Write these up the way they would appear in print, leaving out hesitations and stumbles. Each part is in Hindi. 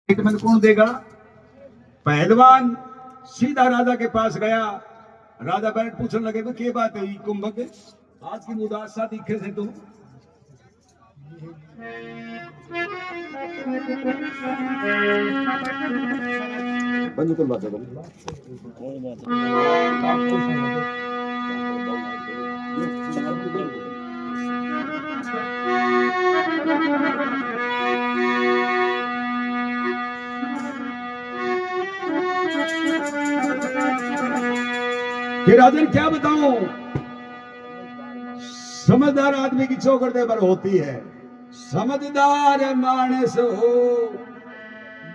ट्रीटमेंट कौन देगा? पहलवान सीधा राजा के पास गया। राजा बैठ पूछने लगे तो क्या बात है कुंभक, आज की उदास सा दिखे से तुम? बिल्कुल बात है। राजन क्या बताऊं, समझदार आदमी की चौकड़े पर होती है। समझदार मानस हो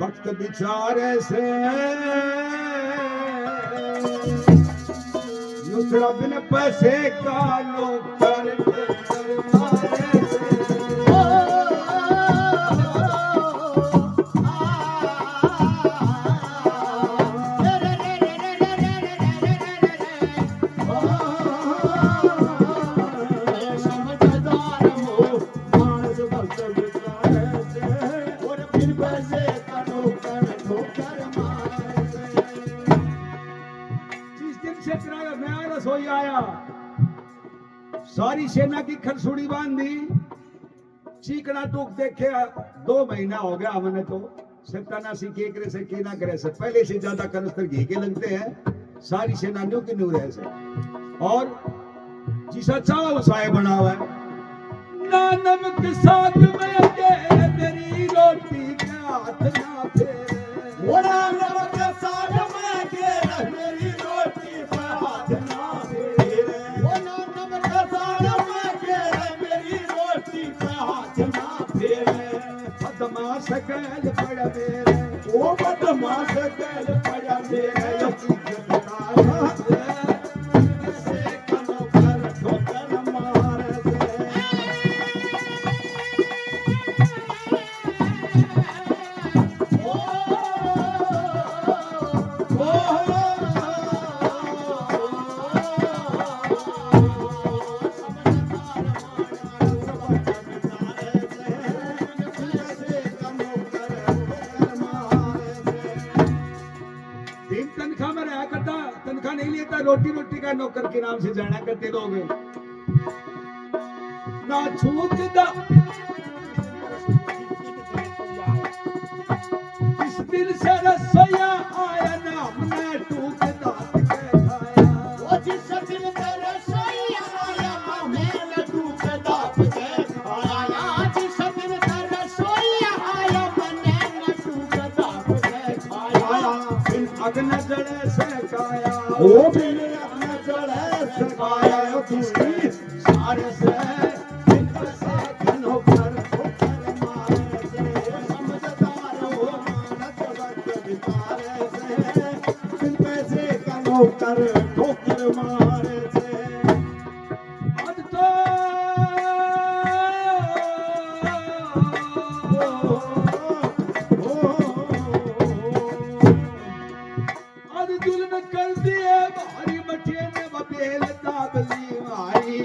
वक्त विचारे से, दूसरा बिन पैसे का नौकर मारे से। आया सारी सेना की खरसुड़ी बांधी, चीकना टूक देखे 2 महीना हो गया हमने तो सत्तानासी के करे से के ना करे से पहले से ज्यादा कनस्तर घी के लगते हैं। सारी सेना न्यू की न्यू रहे से और जिसा चावा उसाए बना हुआ है। ना नमक साग में के मेरी रोटी के हाथ ना फेरे, वो ना नमक साग में के मेरी रोटी पे हाथ ना फेरे, वो ना नमक साग में के मेरी रोटी पे हाथ ना फेरे। बदमाश कैल पड़ मेरे, वो बदमाश कैल पड़ मेरे, तनख्वाह नहीं लेता, रोटी रोटी का नौकर के नाम से जाना करते लोग। ना छूटता इस दिल से रसोया आया, नाम ना टूटता खाया, वो जिस दिल से रसोया आया मैं टूटता खाया, जिस दिल से रसोया आया मैंने टूटता खाया। बिन अग्न जड़े से काया, ओ बिन अग्न जड़े से काया, किसकी सारे से ठोकर ठोकर मारे से। आज तो आज जुल्म कर दिए भारी मठे में बबेल दाबली मारी,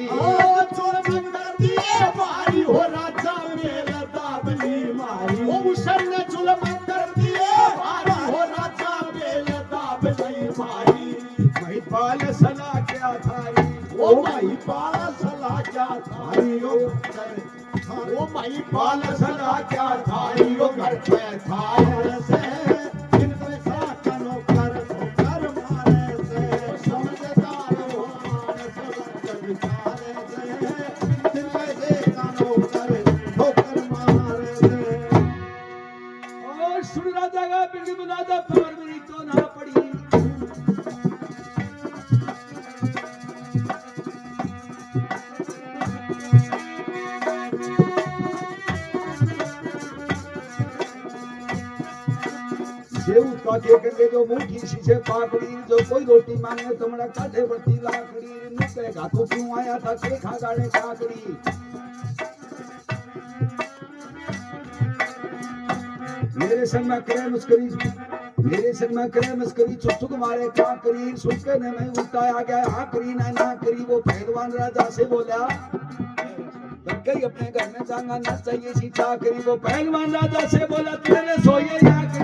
जुल्म कर दिए भारी हो राजा बेल दाबली मारी, वो मुसर ने जुल्म कर दिए भारी हो राजा बेल दाबली मारी। पाल सला क्या थारी, ओ माई पाल सला क्या थारी, ओ माई पाल सला क्या थारी, ओ घर पे थारे से दिन पैसा कनो कर ठोकर मारे से, समझदार हो मानस विचारे से, दिन पैसे कनो कर ठोकर मारे से। और सुन राजा का बिल्कुल राजा पर मेरी तो ना पड़ी, उसका के करके जो मुठी शीशे पाकड़ी, जो कोई रोटी मांगे तुमरा काठे बत्ती लाकड़ी, नुके घाटो क्यों आया था के खा गाड़े काकड़ी। मेरे संग में करे मुस्करी, मेरे संग में करे मुस्करी, चुप चुप मारे काकरी, सुनके ने मैं उठाया गया आखरी ना करी। वो पहलवान राजा से बोला कई अपने घर में जाना ना चाहिए सी चाकरी, वो पहलवान राजा से बोला तेरे सोए या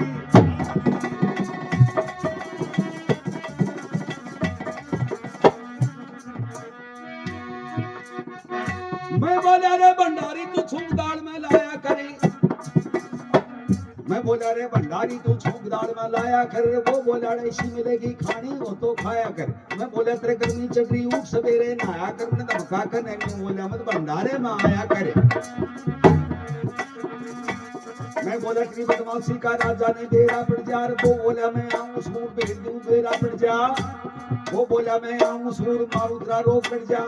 मैं बोला रे भंडारी तू छौंक दाल में लाया कर। वो बोला रे इसी मिलेगी खानी हो तो खाया कर। मैं बोला तेरे गर्मी चल रही उठ सवेरे नहाया कर। मैंने धमका कर नहीं बोला मत भंडारे में आया करे। मैं बोला कि बदमाशी का राजा ने बेरा पड़ जा। वो बोला मैं आऊं सूर भेज दूं बेरा पड़ जा। वो बोला मैं आऊं सूर मारू तेरा रोक पड़ जा।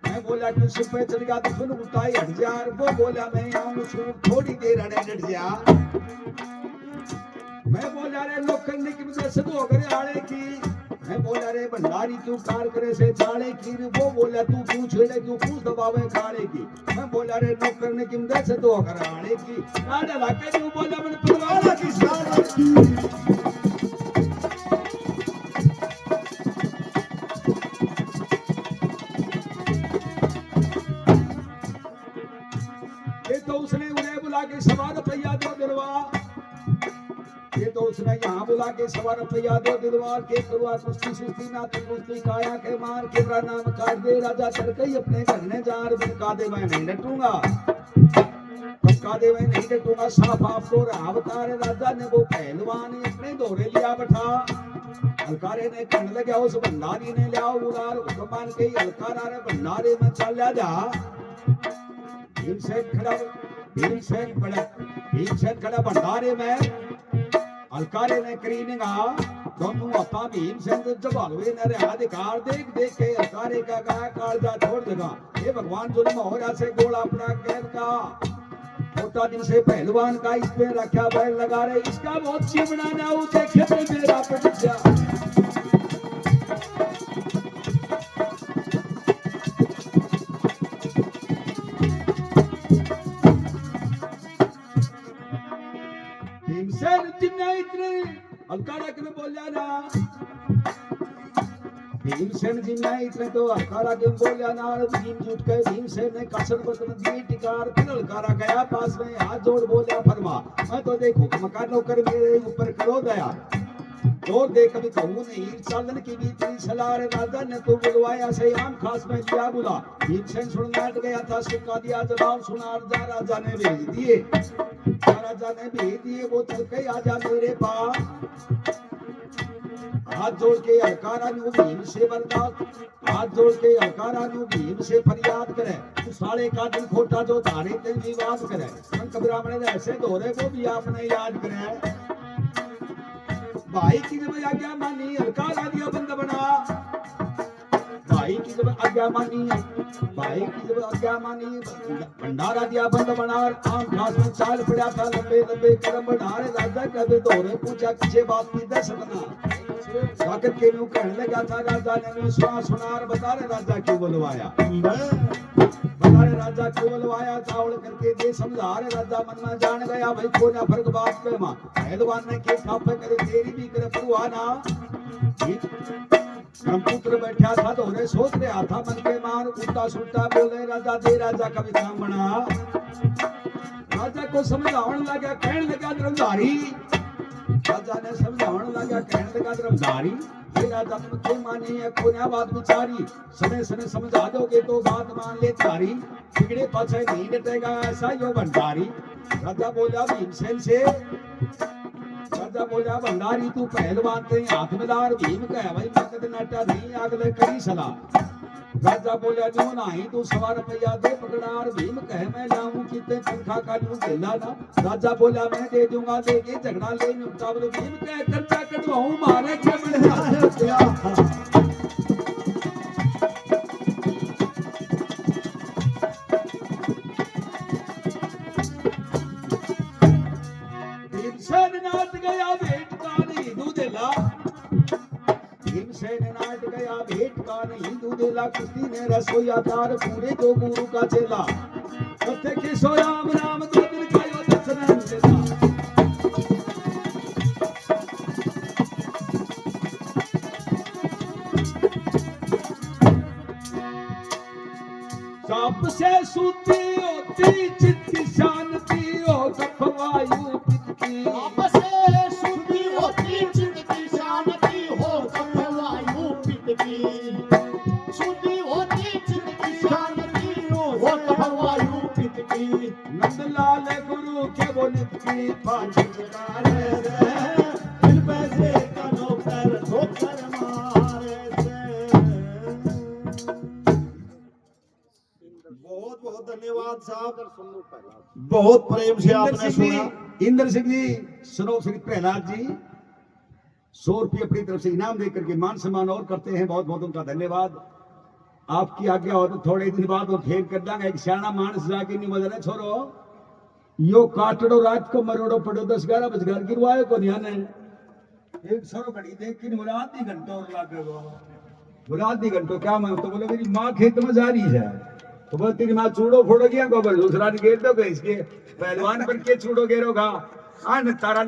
मैं बोला कि सिर पे चढ़ गया तो सुन उठाई हट जा। वो बोला मैं आऊं सूर थोड़ी देर अड़े डट जा। मैं बोला रे लोकल ने कि मुझे सदो करे आड़े की। मैं बोला रे भंडारी क्यों कार करे से चाले की। वो बोला तू क्यों छेड़े क्यों पूछ दबावे खाड़े की। मैं बोला रे नौकर ने कि मुझे सदो करे आड़े की। आड़ा लाके तू बोला मैंने परवाला की सारा तो उसने उन्हें बुला के सवार पैया दो दिलवा। ये तो उसने यहाँ बुला के सवार पैया दो दिलवा के करवा कुश्ती सुस्ती ना कुश्ती काया के मार के मेरा नाम काट दे। राजा चढ़ के अपने घर ने जा बिन कादे मैं नहीं डटूंगा। कादे मैं नहीं डटूंगा साफ आपको रहा बता रे। राजा ने वो पहलवान अपने दौरे लिया बैठा। हलकारे ने कहने लगा उस भंडारी ने लिया उड़ार हुक्मान के हलकारा रे भंडारे में चल जा। भीमसेन खड़ा भंडारे में अलकारे ने करीनेगा दोनों अपा भीमसेन जब हलवे ने रे अधिकार देख देख के अलकारे का गाया कालजा छोड़ देगा। ये भगवान जुल्म हो रहा से गोला अपना कैद का छोटा दिन से पहलवान का इस पे रखा बैल लगा रहे। इसका बहुत चिमड़ा ना हो देखे तो मेरा पटिया। भीमसेन जिन्ना इतने अलकारा के में बोलिया ना। भीमसेन जिन्ना इतने तो अलकारा के में बोलिया ना। भीम जुट के भीमसेन ने कसर बतन दी टिकार। फिर अलकारा गया पास में हाथ जोड़ बोलिया फरमा मैं तो देखो मकान नौकर मेरे ऊपर करो दया। जोर दे कभी कहूँ नहीं चालन की बीतनी सलाह। राजा ने तो बुलवाया से आम खास में लिया बुला। भीमसेन सुनना गया था सिक्का दिया जवाब सुना जा। राजा ने भेज दिए राजा ने भेज दिए वो चल के आजा मेरे पास। हाथ जोड़ के अलकारा न्यू भीम से बर्दाश्त। हाथ जोड़ के अलकारा न्यू भीम से फरियाद करे। तू साले का दिन खोटा जो धारे ते विवाद करे। संत ब्राह्मण ऐसे दोहरे वो भी आपने याद करे। भाई की जब आज्ञा मानी अलकारा दिया बंद बना। भाई की जब आज्ञा मानी भाई की जब आज्ञा मानी भंडारा दिया बंद बना। आम घास में चाल पड़ा था लंबे लंबे कदम बढ़ा रे। राजा कभी दोहरे पूछा किसे बात की दे सकना। जाकर के न्यू कहने लगा था राजा ने न्यू सुनार बता रे राजा क्यों बुलवाया। बता रे राजा क्यों बुलवाया चावल करके दे समझा रे। राजा मन में जान गया भाई कोई ना फर्क बात पे मां पहलवान ने के थापे करे तेरी भी करे परवाह ना। ब्रह्मपुत्र बैठा था दोहरे सोच रहा था मन के मार उल्टा सुल्टा बोले राजा दे। राजा का भी काम बना। राजा को समझावन लगा कहने लगा धर्मधारी। राजा ने समझावन लगा कहने लगा धर्मधारी ये राजा तुम मानी है कोन्या बात विचारी। समय समय समझा दोगे तो बात मान ले तारी। बिगड़े पाछे नहीं डटेगा ऐसा यो भंडारी। राजा बोला भीमसेन से राजा बोला भंडारी तू पहलवान ते हाथ मिलार। भीम कह भाई मकद नाटा नहीं अगले करी सलाह। राजा बोला जो नहीं तू सवार पैया दे पकड़ार। भीम कह मैं लाऊं कितने तनखा का लूं खेला ना। राजा बोला मैं दे दूंगा दे के झगड़ा ले निपटा। भीम कह खर्चा कटवाऊं मारे के भीमसेन नाट गया भेंट का नहीं दूधेला। भीमसेन नाट गया भेंट का नहीं दूधेला। कुश्ती ने रसोईया दार पूरे जो गुरु का चेला। कथे के सो राम राम दो दिन खायो दर्शन देला। सांप से सूती होती चित्ती शांति हो कफवायु पितकी। सांप से सूती होती चित्ती शांति हो कफवायु पितकी। सूती होती चित्ती शांति हो कफवायु पितकी। नंदलाल गुरु के बोले की पाछकार से बिन पैसे का नौकर ठोकर मारे से। बहुत बहुत धन्यवाद साहब, बहुत प्रेम से आपने सुना। इंद्र सिंह जी, सुनो श्री प्रहलाद जी 100 रुपये अपनी तरफ से इनाम देकर के मान सम्मान और करते हैं, बहुत बहुत उनका धन्यवाद। आपकी आज्ञा हो तो थोड़े दिन बाद वो फेर कर देंगे। एक सियाना मानस जाके नहीं बदले छोरो यो काटड़ो रात को मरोड़ो पड़ो 10-11 बज घर गिरवाए को ध्यान है। एक छोरो घड़ी देख के बोला आधी घंटा और लागे बोला आधी घंटो क्या मैं तो बोले मेरी माँ खेत में जा रही है तो बोले तेरी माँ चूड़ो फोड़ो गया गोबर दूसरा ने घेर दो इसके पहलवान पर के चूड़ो घेरोगा तारा